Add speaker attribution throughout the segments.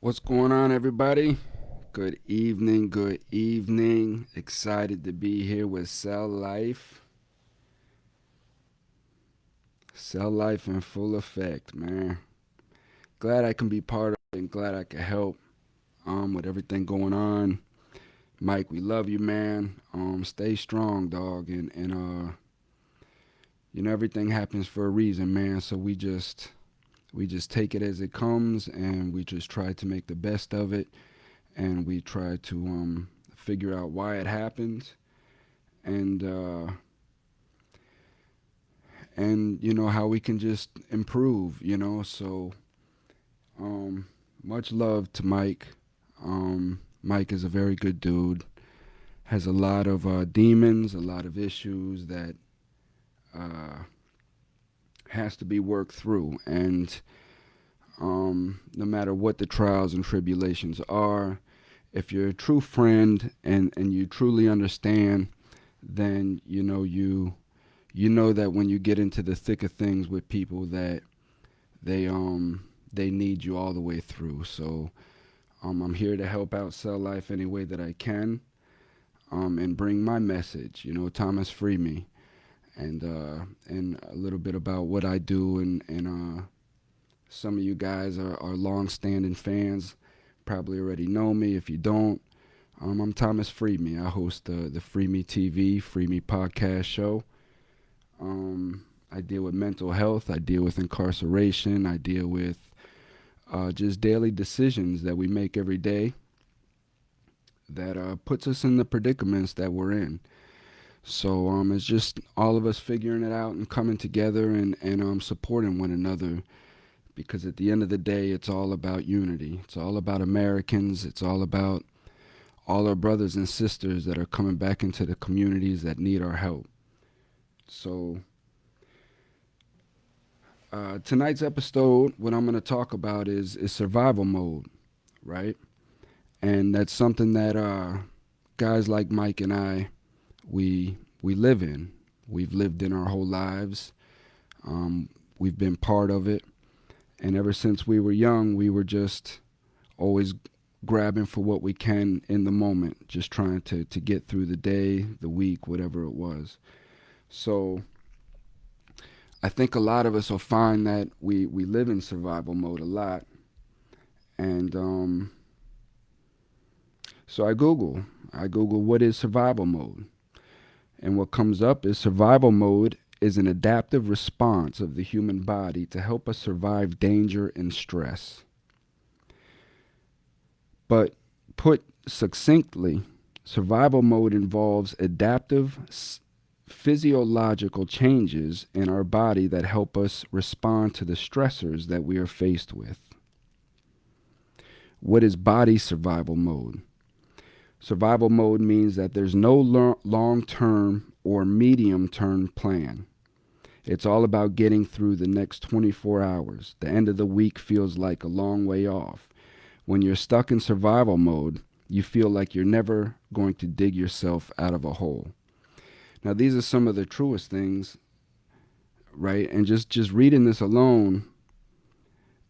Speaker 1: What's going on, everybody? Good evening, good evening. Excited to be here with Cell Life. Cell Life in full effect, man. Glad I can be part of it and glad I can help with everything going on. Mike, we love you, man. Stay strong, dog. And everything happens for a reason, man. So we just take it as it comes and we just try to make the best of it and we try to figure out why it happened and how we can just improve. So um much love to Mike. Mike is a very good dude, has a lot of demons, a lot of issues that uh has to be worked through, and no matter what the trials and tribulations are, if you're a true friend and you truly understand, then you know that when you get into the thick of things with people that they need you all the way through. So I'm here to help out Cell Life any way that I can, and bring my message. Thomas free me, and a little bit about what I do, and some of you guys are long-standing fans, probably already know me. If you don't, I'm Thomas Free Me. I host the Free Me TV, Free Me podcast show. I deal with mental health. I deal with incarceration. I deal with just daily decisions that we make every day that puts us in the predicaments that we're in. So it's just all of us figuring it out and coming together and supporting one another, because at the end of the day, it's all about unity. It's all about Americans. It's all about all our brothers and sisters that are coming back into the communities that need our help. So tonight's episode, what I'm going to talk about is survival mode, right? And that's something that guys like Mike and I, we live in. We've lived in our whole lives. We've been part of it, and ever since we were young, we were just always grabbing for what we can in the moment, just trying to get through the day, the week, whatever it was. So I think a lot of us will find that we live in survival mode a lot. And so I Google what is survival mode. And what comes up is survival mode is an adaptive response of the human body to help us survive danger and stress. But put succinctly, survival mode involves adaptive physiological changes in our body that help us respond to the stressors that we are faced with. What is body survival mode? Survival mode means that there's no long term or medium term plan. It's all about getting through the next 24 hours. The end of the week feels like a long way off. When you're stuck in survival mode, you feel like you're never going to dig yourself out of a hole. Now, these are some of the truest things, right? And just reading this alone,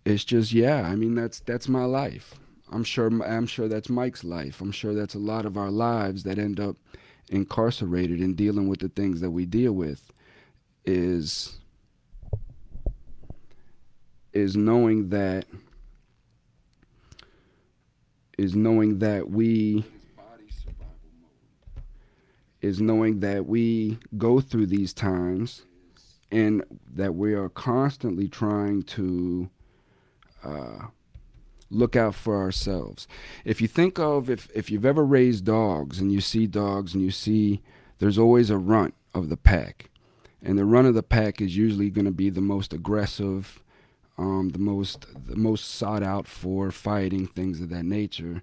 Speaker 1: it's just, yeah. I mean, that's my life. I'm sure that's Mike's life. I'm sure that's a lot of our lives that end up incarcerated and dealing with the things that we deal with. Is is knowing that is knowing that we is knowing that we go through these times and that we are constantly trying to uh, look out for ourselves. If you think of, if you've ever raised dogs and you see dogs and you see there's always a runt of the pack, and the runt of the pack is usually going to be the most aggressive, the most sought out for fighting, things of that nature,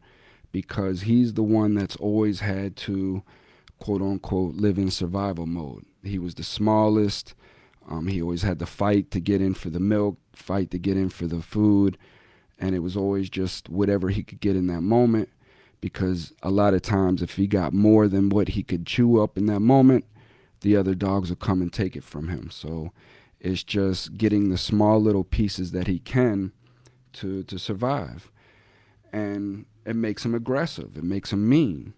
Speaker 1: because he's the one that's always had to, quote unquote, live in survival mode. He was the smallest. He always had to fight to get in for the milk, fight to get in for the food, and it was always just whatever he could get in that moment, because a lot of times if he got more than what he could chew up in that moment, the other dogs will come and take it from him. So it's just getting the small little pieces that he can to survive. and it makes them aggressive. It makes them mean.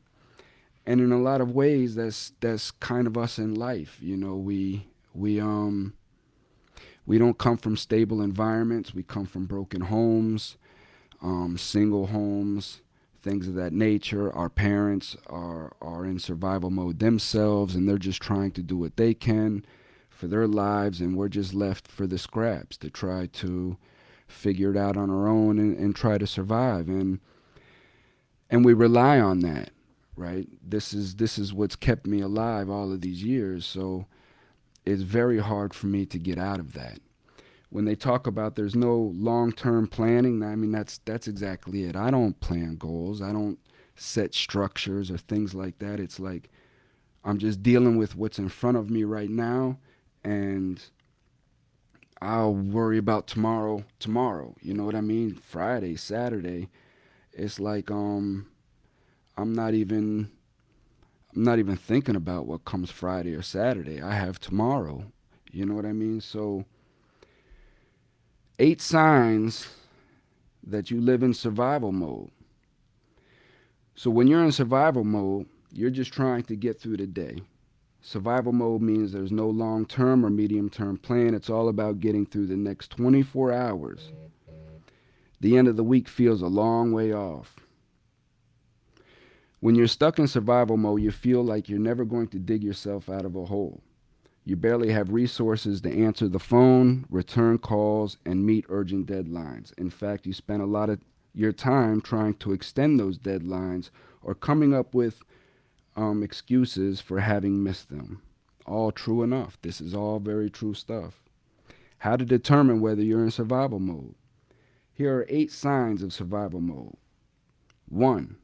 Speaker 1: And in a lot of ways, that's kind of us in life. We we don't come from stable environments. We come from broken homes, single homes, things of that nature. Our parents are in survival mode themselves, and they're just trying to do what they can for their lives, and we're just left for the scraps to try to figure it out on our own and try to survive. And we rely on that, right? This is what's kept me alive all of these years. So it's very hard for me to get out of that. When they talk about there's no long-term planning, I mean that's exactly it. I don't plan goals. I don't set structures or things like that. It's like I'm just dealing with what's in front of me right now, and I'll worry about tomorrow. You know what I mean? Friday, Saturday. It's like I'm not even I'm not even thinking about what comes Friday or Saturday. I have tomorrow. You know what I mean? So 8 signs that you live in survival mode. So when you're in survival mode, you're just trying to get through the day. Survival mode means there's no long term or medium term plan. It's all about getting through the next 24 hours. The end of the week feels a long way off. When you're stuck in survival mode, you feel like you're never going to dig yourself out of a hole. You barely have resources to answer the phone, return calls, and meet urgent deadlines. In fact, you spend a lot of your time trying to extend those deadlines or coming up with excuses for having missed them. All true enough. This is all very true stuff. How to determine whether you're in survival mode. Here are 8 signs of survival mode. 1.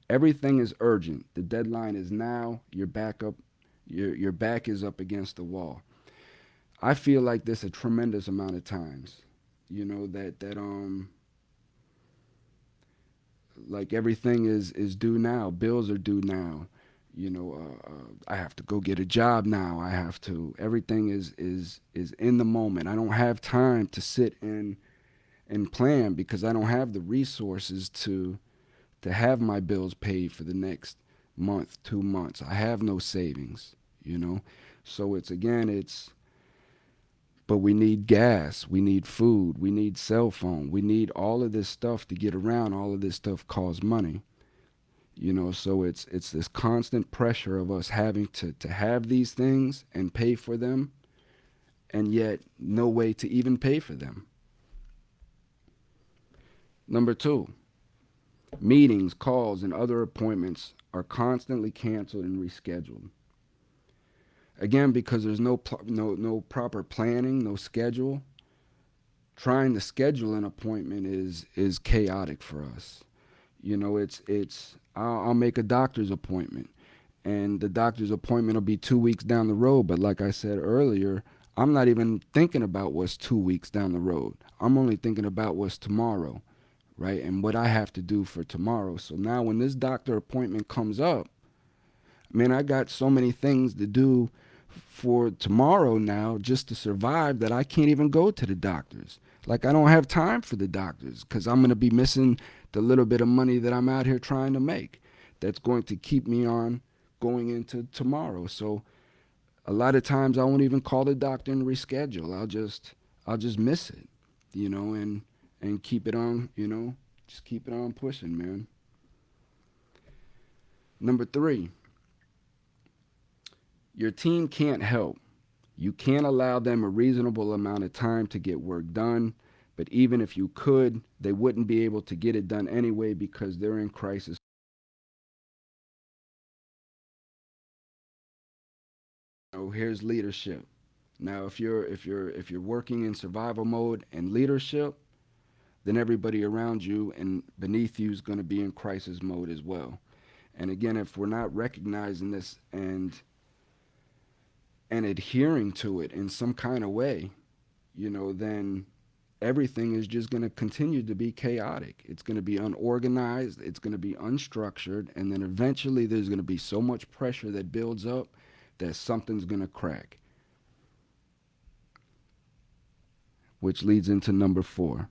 Speaker 1: Everything is urgent. The deadline is now. Your back is up against the wall. I feel like this a tremendous amount of times. You know that like everything is due now. Bills are due now. I have to go get a job now. I have to. Everything is in the moment. I don't have time to sit and plan because I don't have the resources to have my bills paid for the next month, 2 months. I have no savings, you know. So it's but we need gas, we need food, we need cell phone, we need all of this stuff to get around. All of this stuff costs money, so it's this constant pressure of us having to have these things and pay for them, and yet no way to even pay for them. Number 2, meetings, calls, and other appointments are constantly canceled and rescheduled. Again, because there's no proper planning, no schedule. Trying to schedule an appointment is chaotic for us. It's I'll make a doctor's appointment, and the doctor's appointment will be 2 weeks down the road. But like I said earlier, I'm not even thinking about what's 2 weeks down the road. I'm only thinking about what's tomorrow, right? And what I have to do for tomorrow. So now when this doctor appointment comes up, man, I got so many things to do for tomorrow now just to survive that I can't even go to the doctors. Like I don't have time for the doctors because I'm going to be missing the little bit of money that I'm out here trying to make. That's going to keep me on going into tomorrow. So a lot of times I won't even call the doctor and reschedule. I'll just miss it, and keep it on, just keep it on pushing, man. Number 3, your team can't help. You can't allow them a reasonable amount of time to get work done, but even if you could, they wouldn't be able to get it done anyway because they're in crisis. Here's leadership. Now, if you're working in survival mode and leadership, then everybody around you and beneath you is going to be in crisis mode as well. And again, if we're not recognizing this and adhering to it in some kind of way, then everything is just going to continue to be chaotic. It's going to be unorganized, it's going to be unstructured, and then eventually there's going to be so much pressure that builds up that something's going to crack. Which leads into number 4.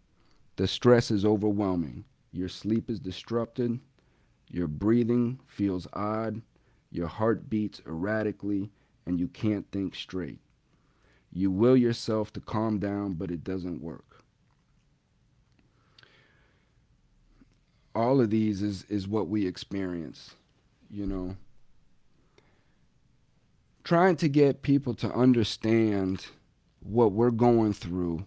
Speaker 1: The stress is overwhelming. Your sleep is disrupted. Your breathing feels odd. Your heart beats erratically, and you can't think straight. You will yourself to calm down, but it doesn't work. All of these is what we experience, you know. Trying to get people to understand what we're going through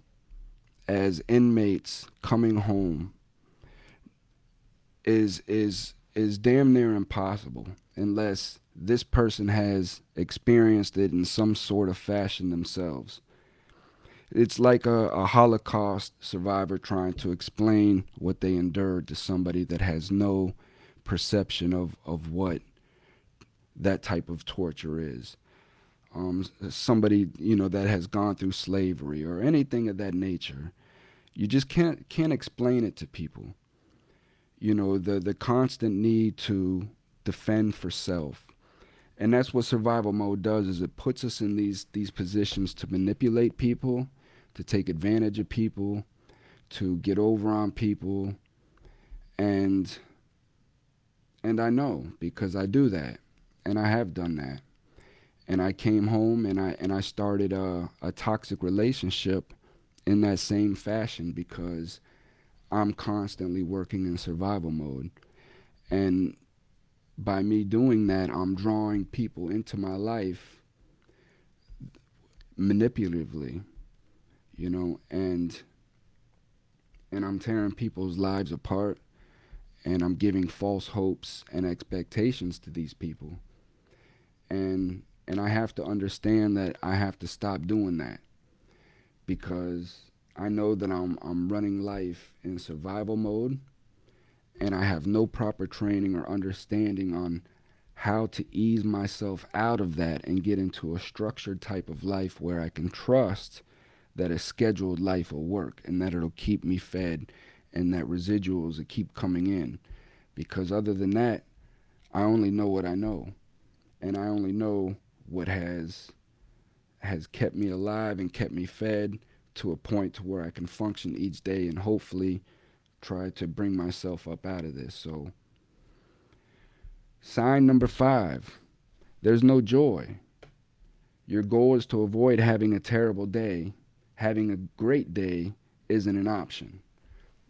Speaker 1: as inmates coming home is damn near impossible unless this person has experienced it in some sort of fashion themselves. It's like a Holocaust survivor trying to explain what they endured to somebody that has no perception of what that type of torture is. Somebody that has gone through slavery or anything of that nature, you just can't explain it to people. The constant need to defend for self, and that's what survival mode does. Is it puts us in these positions to manipulate people, to take advantage of people, to get over on people, and I know because I do that, and I have done that. And I came home and I started a toxic relationship in that same fashion because I'm constantly working in survival mode. And by me doing that, I'm drawing people into my life manipulatively, and I'm tearing people's lives apart, and I'm giving false hopes and expectations to these people. And I have to understand that I have to stop doing that because I know that I'm running life in survival mode, and I have no proper training or understanding on how to ease myself out of that and get into a structured type of life where I can trust that a scheduled life will work and that it'll keep me fed and that residuals will keep coming in. Because other than that, I only know what I know, and I only know what has kept me alive and kept me fed to a point to where I can function each day and hopefully try to bring myself up out of this. So, sign number 5, there's no joy. Your goal is to avoid having a terrible day. Having a great day isn't an option.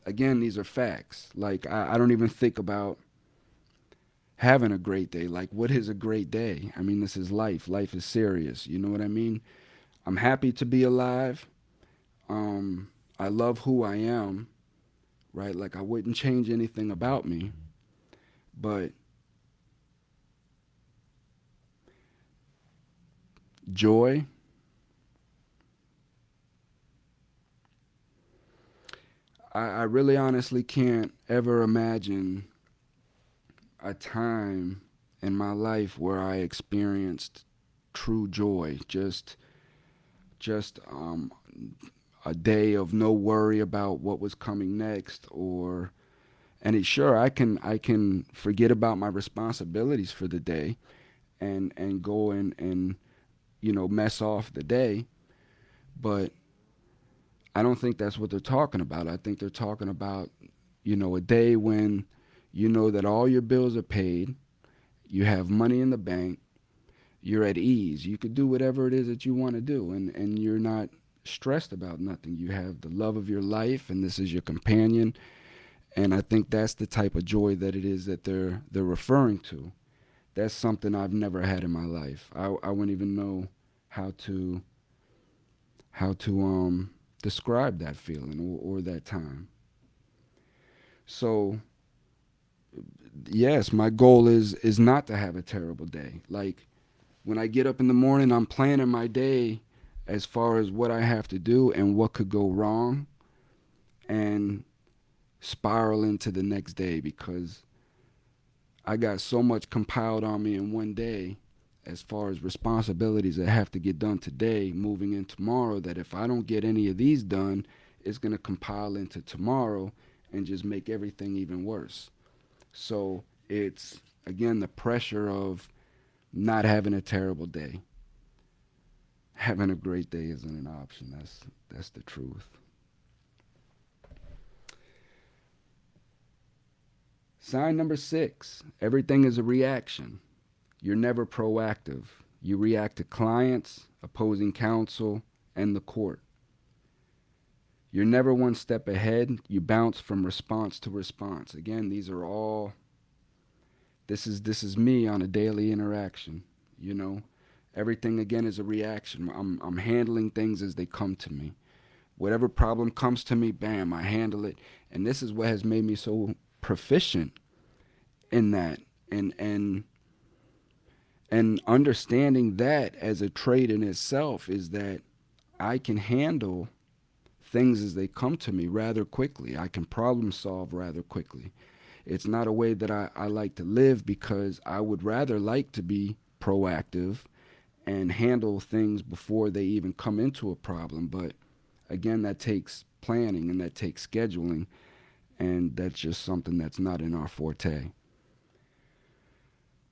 Speaker 1: Again, these are facts. Like, I don't even think about having a great day. Like, what is a great day? I mean, this is life. Life is serious. You know what I mean? I'm happy to be alive. I love who I am, right? Like, I wouldn't change anything about me. But joy, I really honestly can't ever imagine a time in my life where I experienced true joy. Just a day of no worry about what was coming next, or sure, I can forget about my responsibilities for the day and go and mess off the day. But I don't think that's what they're talking about. I think they're talking about a day when you know that all your bills are paid, you have money in the bank, you're at ease, you could do whatever it is that you want to do, and you're not stressed about nothing. You have the love of your life, and this is your companion. And I think that's the type of joy that it is that they're referring to. That's something I've never had in my life. I wouldn't even know how to describe that feeling or that time. So yes, my goal is not to have a terrible day. Like, when I get up in the morning, I'm planning my day as far as what I have to do and what could go wrong, and spiral into the next day because I got so much compiled on me in one day as far as responsibilities that have to get done today moving in tomorrow, that if I don't get any of these done, it's going to compile into tomorrow and just make everything even worse. So it's, again, the pressure of not having a terrible day. Having a great day isn't an option. That's the truth. Sign number 6, everything is a reaction. You're never proactive. You react to clients, opposing counsel, and the court. You're never one step ahead. You bounce from response to response. Again, these are all this is me on a daily interaction, you know. Everything again is a reaction. I'm handling things as they come to me. Whatever problem comes to me, bam, I handle it. And this is what has made me so proficient in that. And understanding that as a trait in itself is that I can handle things as they come to me rather quickly. I can problem solve rather quickly. It's not a way that I like to live, because I would rather like to be proactive and handle things before they even come into a problem. But again, that takes planning and that takes scheduling, and that's just something that's not in our forte.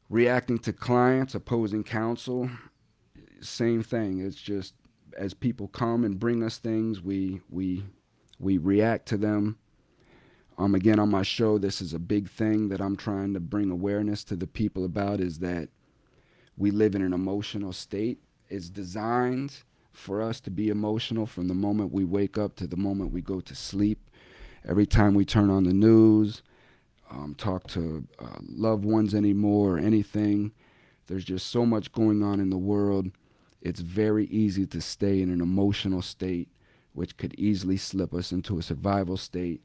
Speaker 1: Reacting to clients, opposing counsel, same thing. It's just as people come and bring us things, we react to them. Again, on my show, this is a big thing that I'm trying to bring awareness to the people about, is that we live in an emotional state. It's designed for us to be emotional from the moment we wake up to the moment we go to sleep. Every time we turn on the news, talk to loved ones anymore, or anything, there's just so much going on in the world. It's very easy to stay in an emotional state, which could easily slip us into a survival state.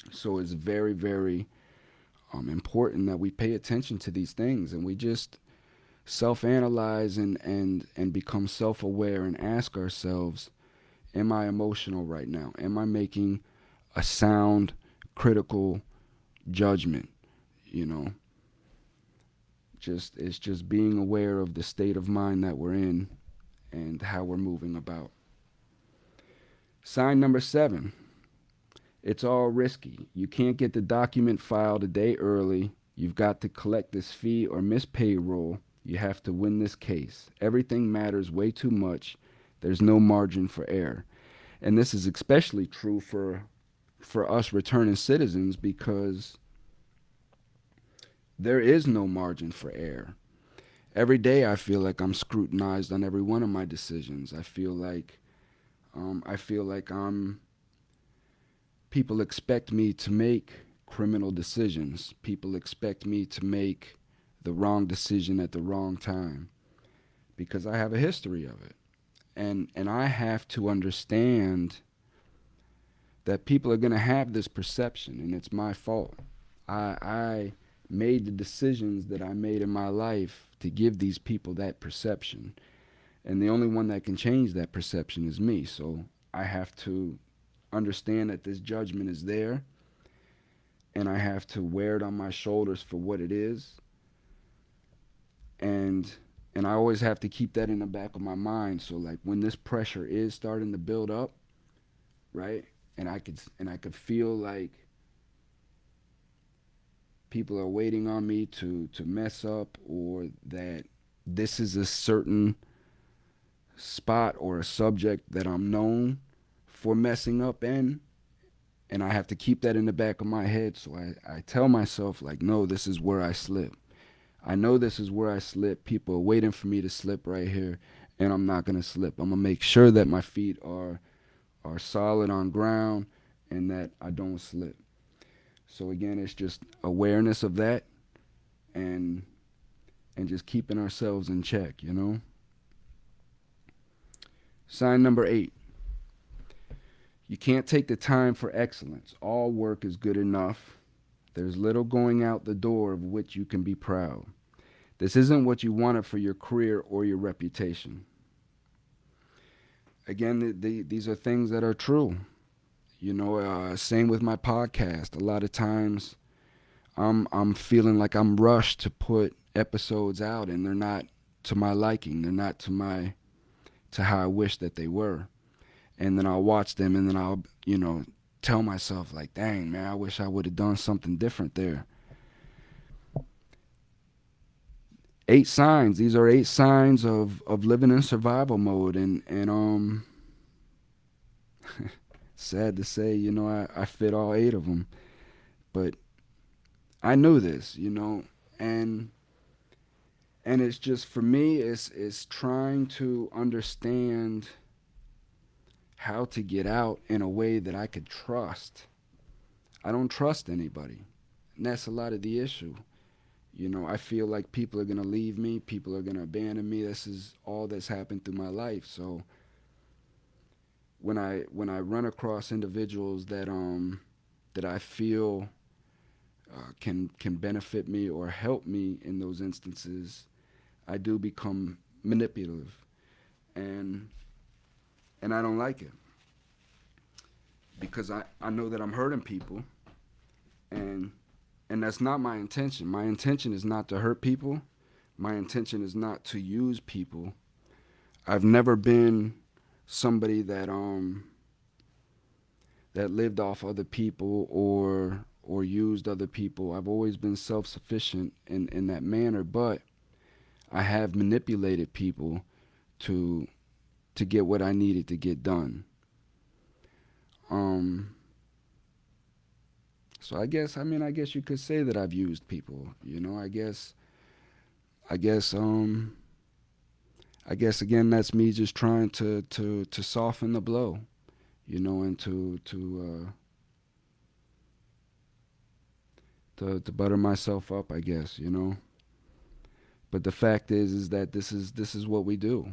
Speaker 1: So it's very, very important that we pay attention to these things, and we just self-analyze and become self-aware and ask ourselves, am I emotional right now? Am I making a sound, critical judgment? You know, it's just being aware of the state of mind that we're in and how we're moving about. Sign number 7, it's all risky. You can't get the document filed a day early. You've got to collect this fee or miss payroll. You have to win this case. Everything matters way too much. There's no margin for error. And this is especially true for us returning citizens, because there is no margin for error. Every day I feel like I'm scrutinized on every one of my decisions. I feel like people expect me to make criminal decisions. People expect me to make the wrong decision at the wrong time, because I have a history of it. And I have to understand that people are going to have this perception, and it's my fault. I made the decisions that I made in my life to give these people that perception. And the only one that can change that perception is me. So I have to understand that this judgment is there, and I have to wear it on my shoulders for what it is. And I always have to keep that in the back of my mind. So like when this pressure is starting to build up, right? And I could feel like people are waiting on me to mess up, or that this is a certain spot or a subject that I'm known for messing up in, and I have to keep that in the back of my head. So I tell myself, like, no, this is where I slip. I know this is where I slip. People are waiting for me to slip right here, and I'm not going to slip. I'm going to make sure that my feet are solid on ground and that I don't slip. So again, it's just awareness of that, and just keeping ourselves in check, you know. Sign number 8. You can't take the time for excellence. All work is good enough. There's little going out the door of which you can be proud. This isn't what you wanted for your career or your reputation. Again, these are things that are true. You know, same with my podcast. A lot of times I'm feeling like I'm rushed to put episodes out, and they're not to my liking. They're not to how I wish that they were. And then I'll watch them, and then I'll, tell myself like, dang, man, I wish I would have done something different there. 8 signs. These are 8 signs of living in survival mode. And sad to say, I fit all 8 of them. But I knew this, you know, and it's just for me, it's trying to understand how to get out in a way that I could trust. I don't trust anybody, and that's a lot of the issue. You know, I feel like people are gonna leave me, people are gonna abandon me. This is all that's happened through my life. So when I run across individuals that I feel can benefit me or help me in those instances, I do become manipulative, and I don't like it because I know that I'm hurting people, and that's not my intention. My intention is not to hurt people. My intention is not to use people. I've never been somebody that lived off other people or used other people. I've always been self-sufficient in that manner, but I have manipulated people to get what I needed to get done. Um, so I guess you could say that I've used people. You know, I guess I guess again that's me just trying to soften the blow, you know, and to butter myself up, I guess, you know. But the fact is that this is what we do.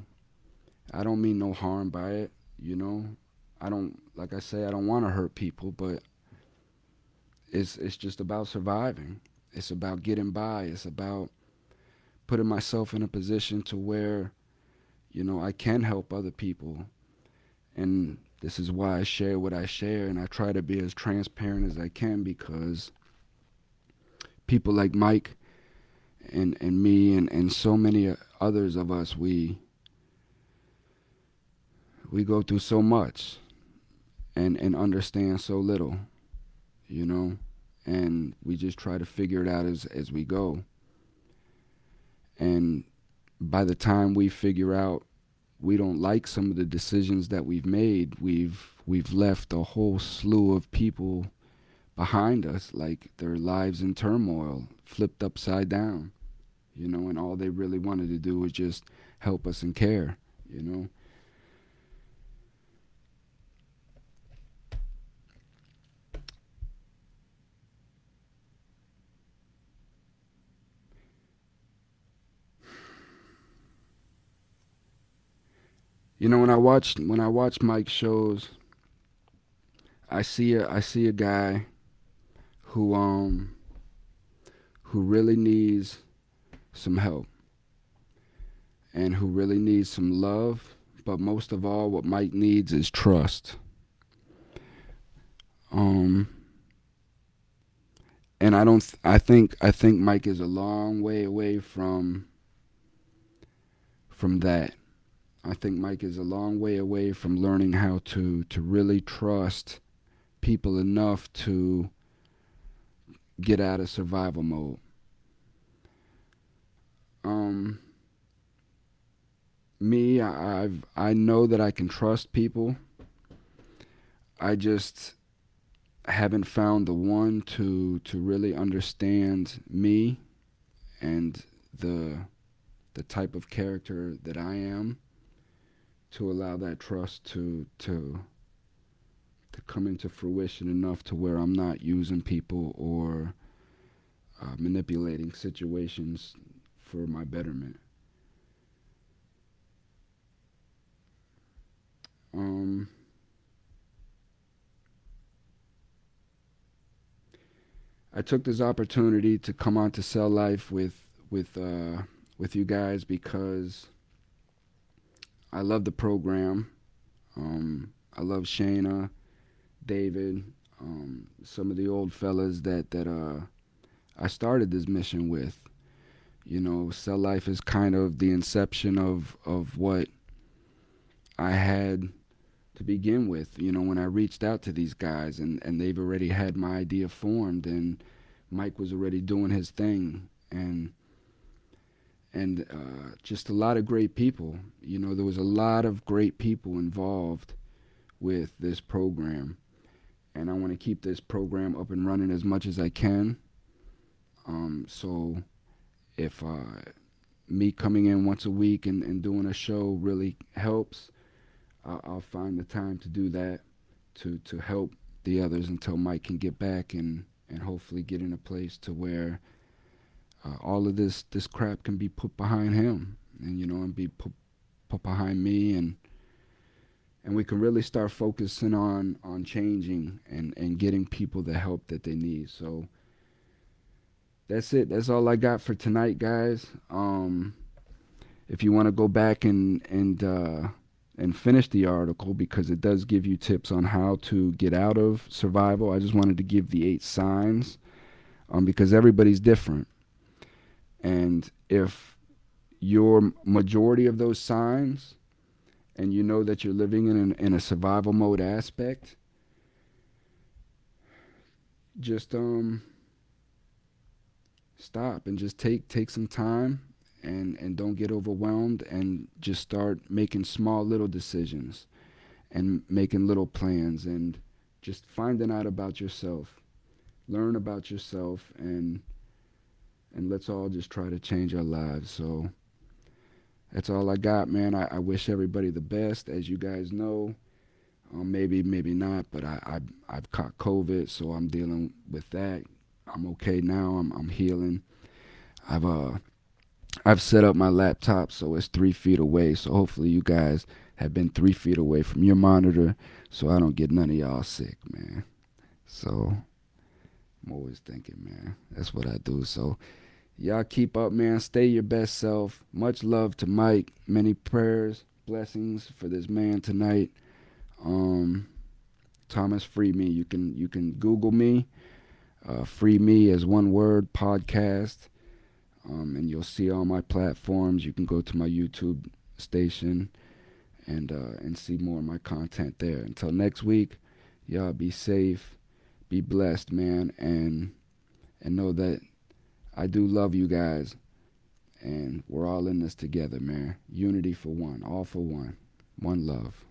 Speaker 1: I don't mean no harm by it, you know. I don't, like I say, I don't want to hurt people, but it's just about surviving. It's about getting by. It's about putting myself in a position to where, you know, I can help other people. And this is why I share what I share, and I try to be as transparent as I can, because people like Mike and me and so many others of us, we go through so much and understand so little, you know, and we just try to figure it out as we go. And by the time we figure out we don't like some of the decisions that we've made, we've left a whole slew of people behind us, like their lives in turmoil, flipped upside down, you know, and all they really wanted to do was just help us and care, you know. You know, when I watch Mike shows, I see a guy who who really needs some help and who really needs some love, but most of all what Mike needs is trust. Um and I don't I think Mike is a long way away from that. I think Mike is a long way away from learning how to really trust people enough to get out of survival mode. Um, I know that I can trust people. I just haven't found the one to really understand me and the the type of character that I am, to allow that trust to come into fruition enough to where I'm not using people or manipulating situations for my betterment. Um, I took this opportunity to come on to Cell Life with you guys because I love the program. I love Shayna, David, some of the old fellas that I started this mission with. You know, Cell Life is kind of the inception of what I had to begin with. You know, when I reached out to these guys, and they've already had my idea formed, and Mike was already doing his thing, and just a lot of great people. You know, there was a lot of great people involved with this program, and I want to keep this program up and running as much as I can. So if me coming in once a week and doing a show really helps, I'll find the time to do that to help the others until Mike can get back and hopefully get in a place to where all of this crap can be put behind him, and be put behind me, and we can really start focusing on changing and getting people the help that they need. So that's it. That's all I got for tonight, guys. If you want to go back and finish the article, because it does give you tips on how to get out of survival. I just wanted to give the 8 signs, because everybody's different, and if your majority of those signs, and you know that you're living in a survival mode aspect, just stop and just take some time, and don't get overwhelmed, and just start making small little decisions and making little plans, and just finding out about yourself. Learn about yourself, and let's all just try to change our lives. So that's all I got, man. I wish everybody the best. As you guys know, maybe not, but I've caught COVID, so I'm dealing with that. I'm okay now. I'm healing. I've uh I've set up my laptop so it's 3 feet away. So hopefully you guys have been 3 feet away from your monitor, so I don't get none of y'all sick, man. So I'm always thinking, man. That's what I do. So y'all keep up, man. Stay your best self. Much love to Mike. Many prayers, blessings for this man tonight. Um, Thomas Free Me. You can Google me. Free Me as one word podcast. And you'll see all my platforms. You can go to my YouTube station and see more of my content there. Until next week, y'all be safe, be blessed, man, and know that I do love you guys, and we're all in this together, man. Unity for one, all for one love.